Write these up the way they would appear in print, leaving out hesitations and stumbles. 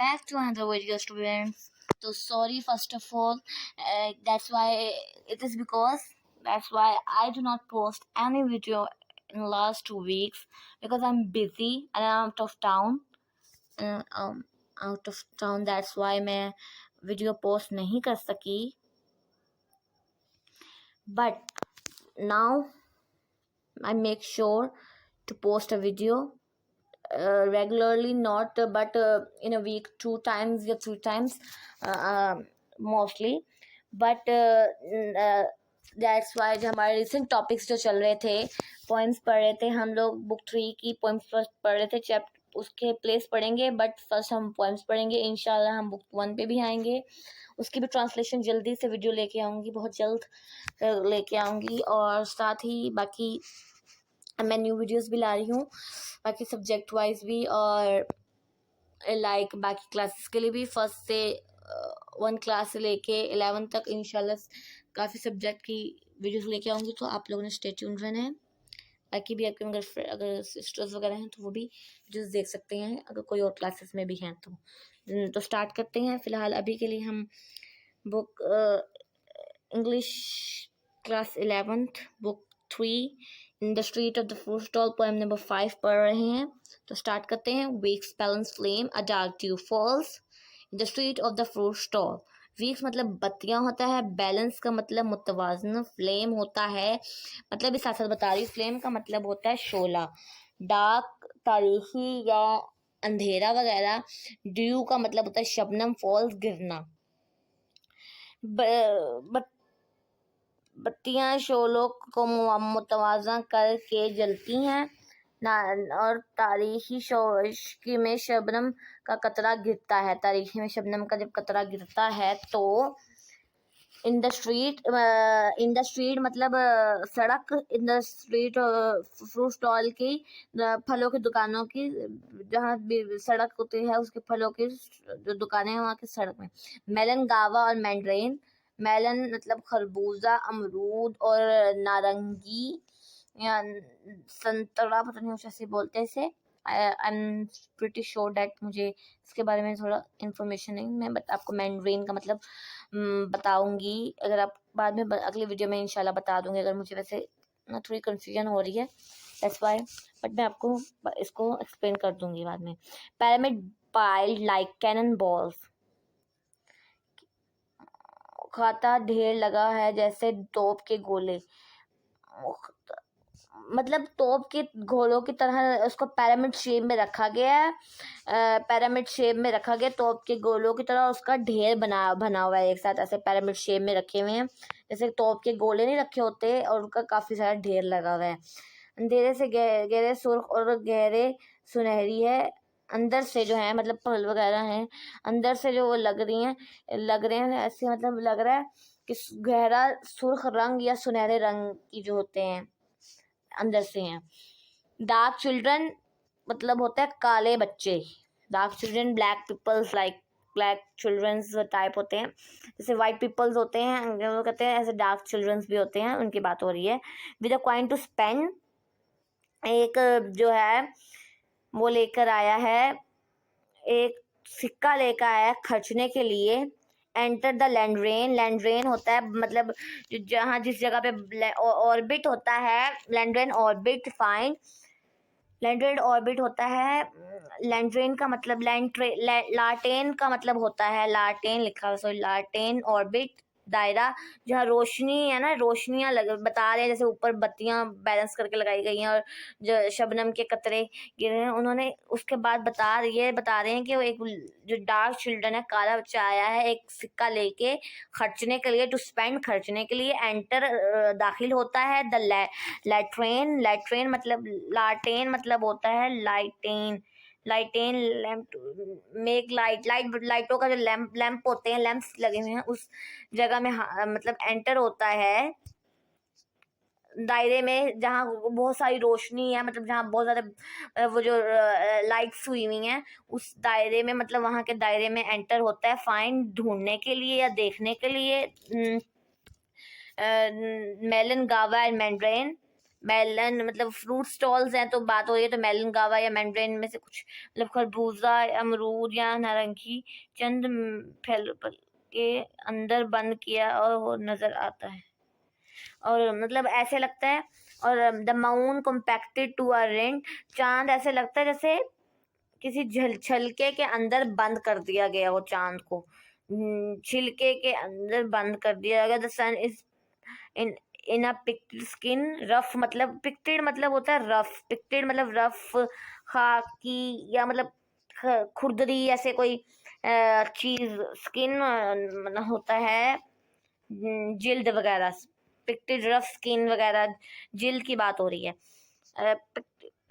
back to another video, students. So sorry, first of all, that's why I do not post any video in the last 2 weeks because I'm busy and I'm out of town. That's why मैं video post नहीं कर सकी. But now I make sure to post a video regularly, not but in a week 2 times or 3 times mostly. But that's why जो हमारे recent topics जो चल रहे थे, पोएम्स पढ़ रहे थे हम लोग, बुक 3 की पोएम्स फर्स्ट पढ़ रहे थे, चैप्टर उसके प्लेस पढ़ेंगे, बट फर्स्ट हम पोएम्स पढ़ेंगे. इंशाल्लाह हम बुक 1 पे भी आएंगे. उसकी भी ट्रांसलेशन जल्दी से वीडियो लेके आऊँगी, बहुत जल्द लेके आऊँगी. और साथ ही बाकी मैं न्यू वीडियोस भी ला रही हूँ, बाकी सब्जेक्ट वाइज भी, और लाइक बाकी क्लासेस के लिए भी. फर्स्ट से 1 क्लास से लेके 11 तक इंशाल्लाह काफ़ी सब्जेक्ट की वीडियोस लेके आऊँगी, तो आप लोगों ने स्टे ट्यून्ड रहना है. बाकी भी आपके अगर सिस्टर्स वगैरह हैं तो वो भी वीडियोस देख सकते हैं, अगर कोई और क्लासेस में भी हैं तो स्टार्ट करते हैं. फ़िलहाल अभी के लिए हम book English class 11th book 3 in the street of the fruit stall poem number 5 पढ़ रहे हैं, तो स्टार्ट करते हैं. Weeks balance flame a dark tube falls in the street of the fruit stall. Weeks मतलब बत्तियां होता है, बैलेंस का मतलब मुतवाजन, फ्लेम होता है मतलब इस साथ साथ बता रही. फ्लेम का मतलब होता है शोला, डार्क तारीखी या अंधेरा वगैरह. ड्यू का मतलब होता है शबनम, फॉल्स गिरना. बत्तियां शोलों को मुतवाज़ा करके जलती हैं, और तारीखी शोशकी में शबनम का कतरा गिरता है. तारीखी में शबनम का जब कतरा गिरता है तो इन द स्ट्रीट मतलब सड़क, in the street fruit stall की, फलों की दुकानों की, जहाँ भी सड़क होती है उसके फलों की जो दुकानें हैं वहाँ की सड़क में. मेलन, गावा और मैंड्रेन. मेलन मतलब खरबूजा, अमरूद और नारंगी या संतरा, पता नहीं कुछ ऐसे बोलते हैं इसे. I am pretty sure that, मुझे इसके बारे में थोड़ा इन्फॉर्मेशन नहीं. मैं आपको मैंड्रेन का मतलब बताऊंगी, अगर आप बाद में अगली वीडियो में इंशाल्लाह बता दूंगी, अगर मुझे वैसे थोड़ी कन्फ्यूजन हो रही है दैट्स वाई, बट मैं आपको इसको एक्सप्लेन कर दूंगी बाद में. Pyramid piled like cannon balls. खाता ढेर लगा है जैसे तोप के गोले, मतलब तोप के गोलों की तरह उसको पैरामिड शेप में रखा गया है. पैरामिड शेप में रखा गया, तोप के गोलों की तरह उसका ढेर बना हुआ है एक साथ, ऐसे पैरामिड शेप में रखे हुए हैं, जैसे तोप के गोले नहीं रखे होते, और उनका काफ़ी सारा ढेर लगा हुआ है. अंधेरे से गहरे सुर्ख और गहरे सुनहरी है. अंदर से जो है मतलब फल वगैरह हैं, अंदर से जो वो लग रहे हैं ऐसे, मतलब लग रहा है कि गहरा सुर्ख रंग या सुनहरे रंग की जो होते हैं अंदर से हैं. डार्क चिल्ड्रन मतलब होता है काले बच्चे. Dark children black peoples, like black childrens type होते हैं, जैसे वाइट पीपल्स होते हैं वो कहते हैं, ऐसे डार्क चिल्ड्रंस भी होते हैं, उनकी बात हो रही है. With a coin to spend, एक जो है वो लेकर आया है, एक सिक्का लेकर आया है खर्चने के लिए. Enter the लैंड्रेन. लैंड्रेन होता है मतलब जहाँ जिस जगह पे ऑर्बिट होता है, लैंड्रेन ऑर्बिट फाइंड. लैंड्रेन ऑर्बिट होता है. लैंड्रेन का मतलब लाटेन का मतलब होता है, लाटेन लिखा हुआ, सॉरी, लाटेन ऑर्बिट दायरा, जहाँ रोशनी है ना, रोशनियाँ बता रहे हैं, जैसे ऊपर बत्तियाँ बैलेंस करके लगाई गई हैं और जो शबनम के कतरे गिरे हैं उन्होंने. उसके बाद बता रहे हैं कि वो एक जो डार्क चिल्ड्रन है, काला बच्चा आया है एक सिक्का लेके खर्चने के लिए, टू स्पेंड खर्चने के लिए. एंटर दाखिल होता है. द लैट्रेन. लैट्रेन मतलब लाटेन मतलब होता है लाइटेन. लाइटेन लैम्प, मेक लाइटों का जो लैम्प होते हैं, लैम्प्स लगे हुए हैं उस जगह में मतलब एंटर होता है दायरे में जहाँ बहुत सारी रोशनी है, मतलब जहाँ बहुत ज़्यादा वो जो लाइट्स हुई हुई हैं उस दायरे में, मतलब वहाँ के दायरे में एंटर होता है. फाइंड ढूंढने के लिए या देखने के लिए. मेलन, गावा एंड मैंड्रेन. मेलन मतलब फ्रूट स्टॉल्स हैं, तो बात हो रही है तो मेलन, गावा या मैंड्रेन में से कुछ, मतलब खरबूजा, अमरूद या नारंगी चंद फल के अंदर बंद किया और वो नजर आता है, और मतलब ऐसे लगता है। और the moon compacted to a ring, चांद ऐसे लगता है जैसे किसी छलके के अंदर बंद कर दिया गया हो, चांद को छिलके के अंदर बंद कर दिया गया। The sun is in in a picked skin, rough मतलब पिक्टेड मतलब होता है रफ, पिक्टेड मतलब रफ, खाकी या मतलब खुरदरी ऐसे कोई चीज, स्किन मतलब होता है जिल्द वगैरह, पिक्टेड रफ स्किन वगैरह, जिल्द की बात हो रही है।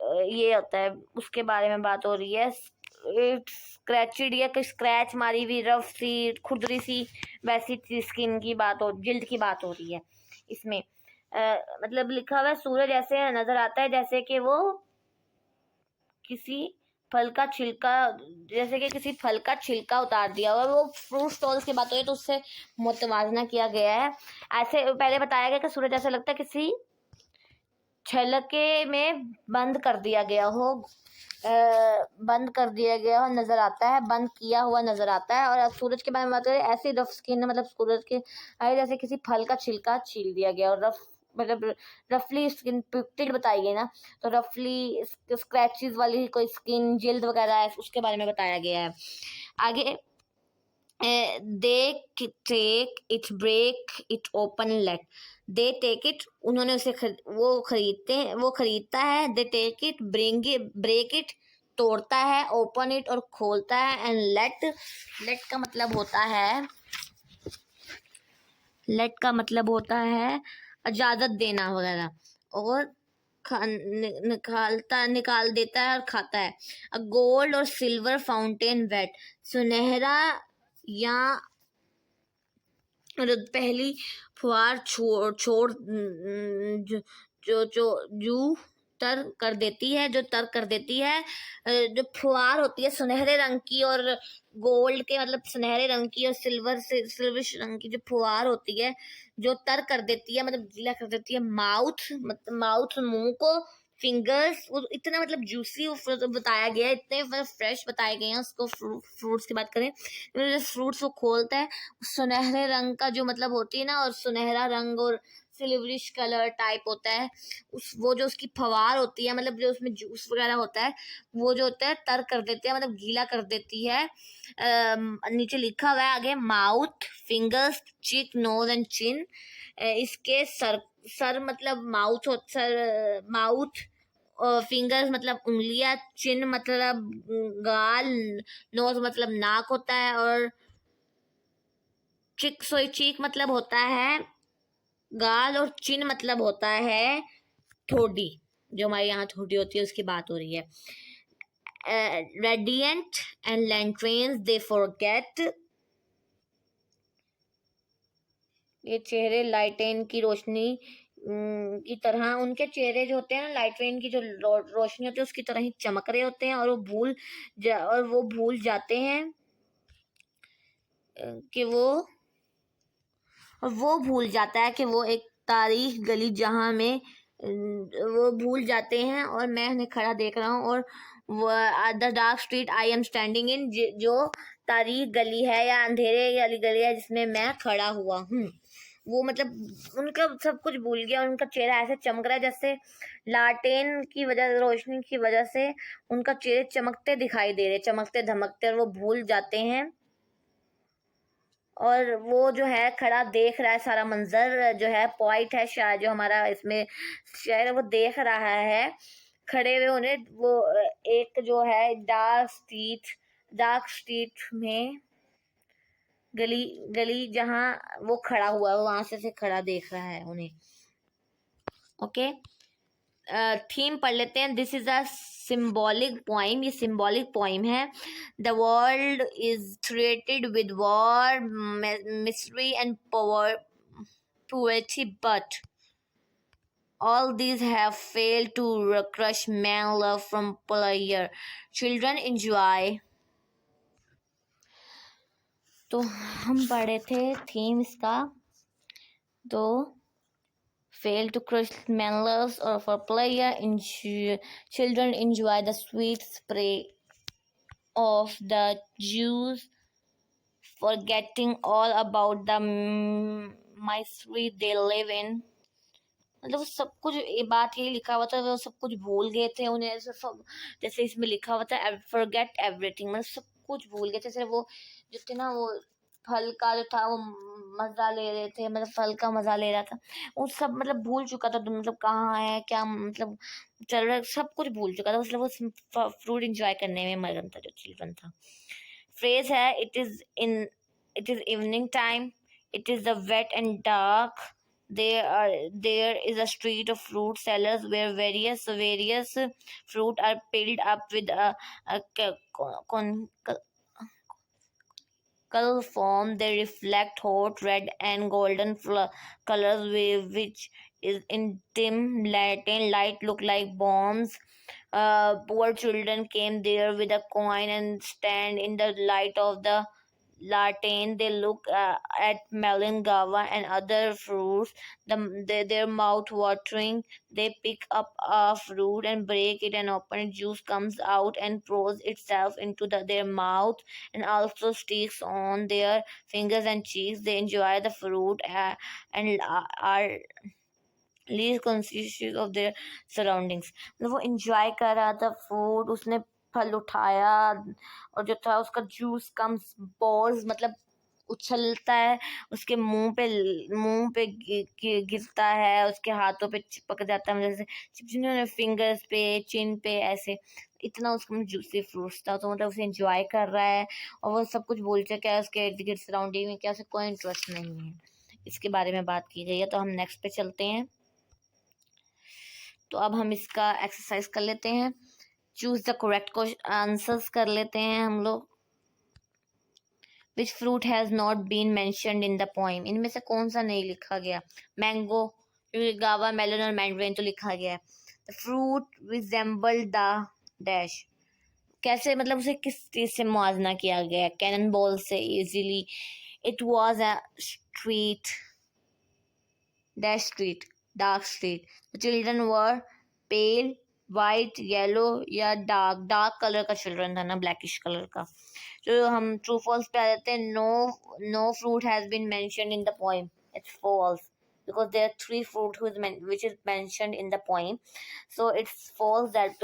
ये होता है, उसके बारे में बात हो रही है। स्क्रैचड या स्क्रैच मारी हुई रफ सी खुरदरी सी वैसी स्किन की बात हो, जिल्द की बात हो रही है इसमें। मतलब लिखा हुआ है सूरज ऐसे नजर आता है जैसे कि वो किसी फल का छिलका, जैसे कि किसी फल का छिलका उतार दिया हुआ। वो फ्रूट स्टॉल्स की बात हो रही है तो उससे मुतवाजना किया गया है। ऐसे पहले बताया गया कि सूरज ऐसा लगता है किसी छलके में बंद कर दिया गया हो, बंद कर दिया गया हो नजर आता है, बंद किया हुआ नजर आता है। और अब सूरज के बारे में बात करें, ऐसी रफ स्किन मतलब सूरज के जैसे किसी फल का छिलका छील दिया गया, और रफ मतलब रफली स्किन पिक्टेड बताई गई ना, तो रफली स्क्रैचेस वाली कोई स्किन जिल्द वगैरह है, उसके बारे में बताया गया है। आगे they take it break it open let, they take it उन्होंने उसे वो खरीदते हैं, वो खरीदता है। They take it bring it break it तोड़ता है, ओपन इट और खोलता है। एंड लेट, लेट का मतलब होता है, लेट का मतलब होता है इजाजत देना वगैरह, और निकाल देता है और खाता है। अ गोल्ड और सिल्वर फाउंटेन वेट, सुनहरा या पहली फुहार छोड़ छोड़ जो जो जो जू तर कर देती है, जो तर कर देती है। जो फुहार होती है सुनहरे रंग की, और गोल्ड के मतलब सुनहरे रंग की, और सिल्वर से सिल्विश रंग की जो फुहार होती है, जो तर कर देती है मतलब गीला कर देती है। माउथ मतलब माउथ मुंह को, फिंगर्स वो इतना मतलब जूसी बताया गया है, इतने फ्रेश बताए गए हैं उसको। फ्रूट्स की बात करें, फ्रूट्स वो खोलता है, सुनहरे रंग का जो मतलब होती है ना, और सुनहरा रंग और सिल्वरिश कलर टाइप होता है उस, वो जो उसकी फवार होती है मतलब जो उसमें जूस वगैरह होता है, वो जो होता है तर कर देते हैं मतलब गीला कर देती है। नीचे लिखा हुआ है आगे, माउथ, फिंगर्स, चिक, नोज एंड चिन। इसके सर मतलब माउथ, सर माउथ, फिंगर्स मतलब उंगलियां, चिन मतलब गाल, नोज मतलब नाक होता है, और चीक मतलब होता है गाल, और चिन मतलब होता है ठोडी, जो हमारे यहाँ ठोडी होती है उसकी बात हो रही है। रेडियंट एंड लैंट्रेन्स दे फॉरगेट, ये चेहरे लाइटेन की रोशनी की तरह, उनके चेहरे जो होते हैं ना लाइटेन की जो रोशनी होती है उसकी तरह ही चमक रहे होते हैं, और वो भूल जाते हैं कि वो भूल जाता है कि वो एक तारीख गली जहां में वो भूल जाते हैं, और मैं उन्हें खड़ा देख रहा हूँ, और the dark street I am standing in, जो तारीख गली है या अंधेरे वाली गली है जिसमें मैं खड़ा हुआ हूँ। वो मतलब उनका सब कुछ भूल गया, उनका चेहरा ऐसे चमक रहा है जैसे लालटेन की वजह, रोशनी की वजह से उनका चेहरे चमकते दिखाई दे रहे, चमकते धमकते, और वो भूल जाते हैं। और वो जो है खड़ा देख रहा है सारा मंजर, जो है पॉइंट है शायद जो हमारा इसमें शायर है वो देख रहा है खड़े हुए उन्हें। वो एक जो है डार्क स्ट्रीट में गली गली जहाँ वो खड़ा हुआ है वहां से खड़ा देख रहा है उन्हें। ओके, थीम पढ़ लेते हैं। This is a symbolic poem, ये सिम्बॉलिक पोइम है। The world is created with war, mystery and poverty, but all these have failed to crush man love from player. Children enjoy. तो हम पढ़े थे theme इसका, तो fail to crush melons or for player. Children enjoy the sweet spray of the juice, forgetting all about the misery they live in. मतलब वो सब कुछ ये बात यही लिखा हुआ था, वो सब कुछ भूल गए थे उन्हें सब, जैसे इसमें लिखा हुआ था फॉरगेट एवरीथिंग, मतलब सब कुछ भूल गए थे। जैसे वो जो थे ना, वो फल का जो था वो मजा ले रहे थे, मतलब फल का मजा ले रहा था, वो सब मतलब भूल चुका था, मतलब कहाँ है क्या, मतलब चल रहा, सब कुछ भूल चुका था, मतलब वो फ्रूट एंजॉय करने में मगन था जो चिल्ड्रन था। फ्रेज है it is evening time, it is the wet and dark, there is a street of fruit sellers where various fruit are piled up with a conical form. They reflect hot red and golden colors, which is in dim light look like bombs. Poor children came there with a coin and stand in the light of the lantern. They look at melon, guava, and other fruits. Their mouth watering. They pick up a fruit and break it and open it. Juice comes out and pours itself into their mouth and also sticks on their fingers and cheeks. They enjoy the fruit and are least conscious of their surroundings. मतलब वो enjoy कर रहा था food, उसने फल उठाया और जो था उसका जूस कम्स पोर्स, मतलब उछलता है, उसके मुंह पे गिरता है, उसके हाथों पे चिपक जाता है, मतलब जैसे चिपचिपने फिंगर्स पे, चिन पे, ऐसे इतना उसका जूसी फ्रूट्स था। तो मतलब उसे एंजॉय कर रहा है और वो सब कुछ बोल चुका है, उसके इर्द गिर्द सराउंडिंग में क्या, उसे कोई इंटरेस्ट नहीं है। इसके बारे में बात की गई है। तो हम नेक्स्ट पे चलते हैं। तो अब हम इसका एक्सरसाइज कर लेते हैं। चूज द करेक्ट आंसर्स कर लेते हैं हम लोग। Which fruit has not been mentioned in the poem, इनमें से कौन सा नहीं लिखा गया? मैंगो, गावा, मेलन और मैंड्रेन तो लिखा गया है। The fruit resemble the dash, कैसे, मतलब उसे किस चीज से मुआवजा किया गया? कैनन बॉल से easily. It was a street dash street, dark street. The children were pale, white, yellow या डार्क कलर का चिल्ड्रन था ना, ब्लैकिश कलर का। जो हम ट्रू फॉल्स पे आ जाते हैं। No fruit has been mentioned in the poem, it's false because there are three fruit which is mentioned in the poem, so it's false that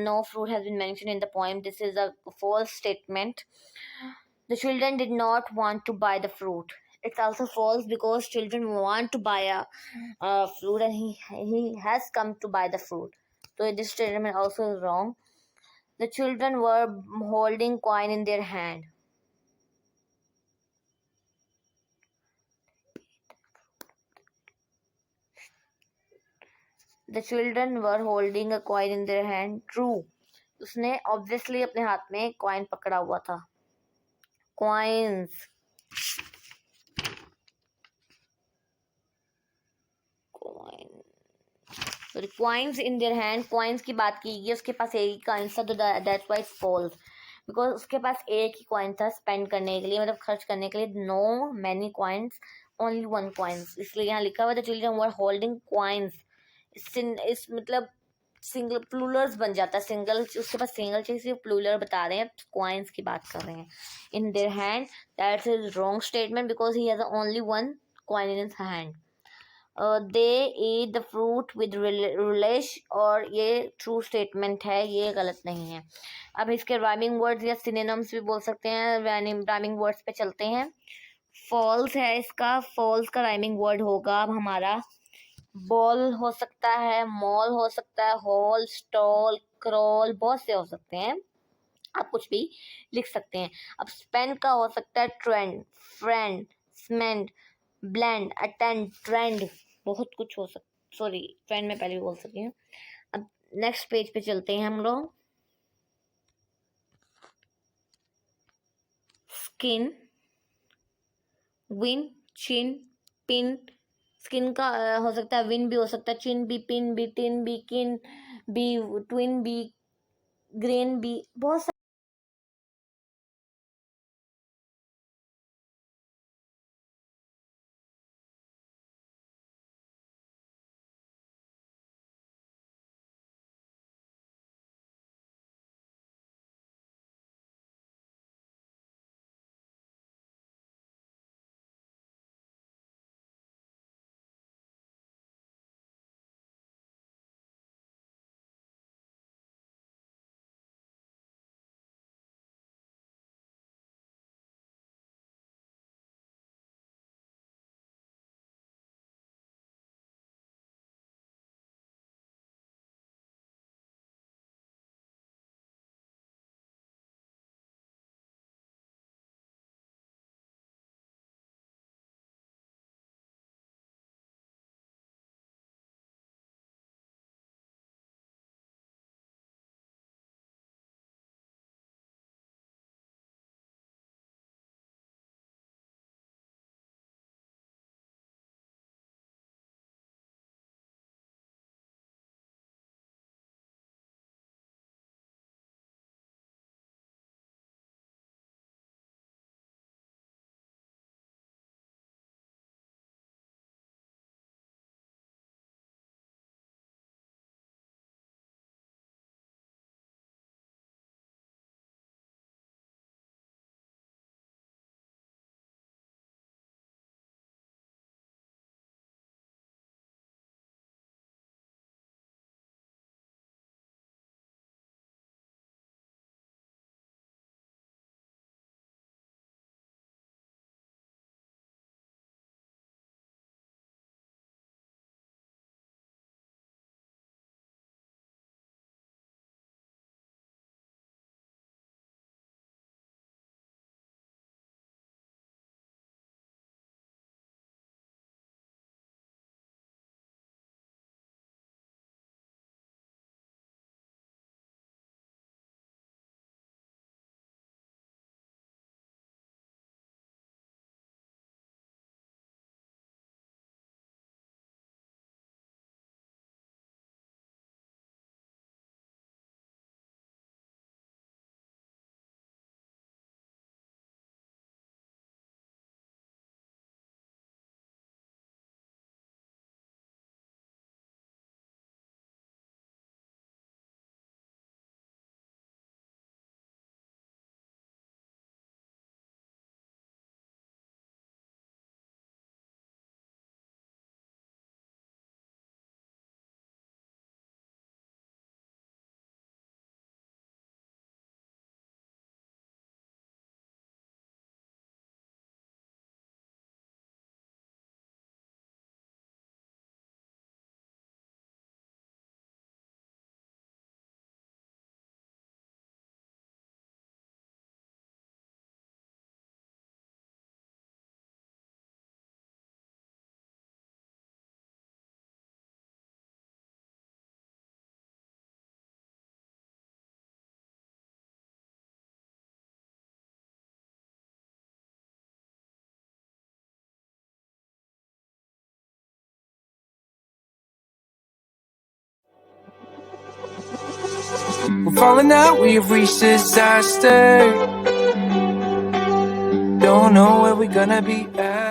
no fruit has been mentioned in the poem. This is a false statement. The children did not want to buy the fruit, it's also false because children want to buy a fruit and he has come to buy the fruit, so this statement also is wrong. The children were holding coin in their hand. The children were holding a coin in their hand. True. उसने obviously अपने हाथ में coin पकड़ा हुआ था. Coins. Sorry, coins in their hand. Coins की बात की गई, उसके पास एक ही coin था, तो that's why it's false. Because उसके पास एक ही coin था spend करने के लिए, मतलब खर्च करने के लिए. No many coins, only one coins. इसलिए यहाँ लिखा हुआ the children were holding coins. इस मतलब सिंगल प्लूलर्स बन जाता है, सिंगल उसके पास सिंगल चीज प्लूलर बता रहे हैं, कॉइन्स की बात कर रहे हैं। In their hand, that's is wrong statement because he has only one coin in his hand. They eat the fruit with relish, और ये ट्रू स्टेटमेंट है, ये गलत नहीं है। अब इसके राइमिंग वर्ड्स या सिनोनिम्स भी बोल सकते हैं। राइमिंग वर्ड्स पे चलते हैं। फॉल्स है इसका, फॉल्स का राइमिंग वर्ड होगा अब हमारा बॉल हो सकता है, मॉल हो सकता है, हॉल, स्टॉल, क्रॉल, बहुत से हो सकते हैं, आप कुछ भी लिख सकते हैं। अब स्पेंड का हो सकता है ट्रेंड, फ्रेंड, स्मेंड, ब्लेंड, अटेंड, ट्रेंड, बहुत कुछ हो सकता। सॉरी, ट्रेंड में पहले भी बोल सकती हूँ। अब नेक्स्ट पेज पे चलते हैं हम लोग। स्किन, विन, चिन, पिन। स्किन का हो सकता है, विन भी हो सकता है, चिन भी, पिन भी, टिन भी, किन भी, ट्विन भी, ग्रेन भी, बहुत We're falling out, we have reached disaster. Don't know where we're gonna be at.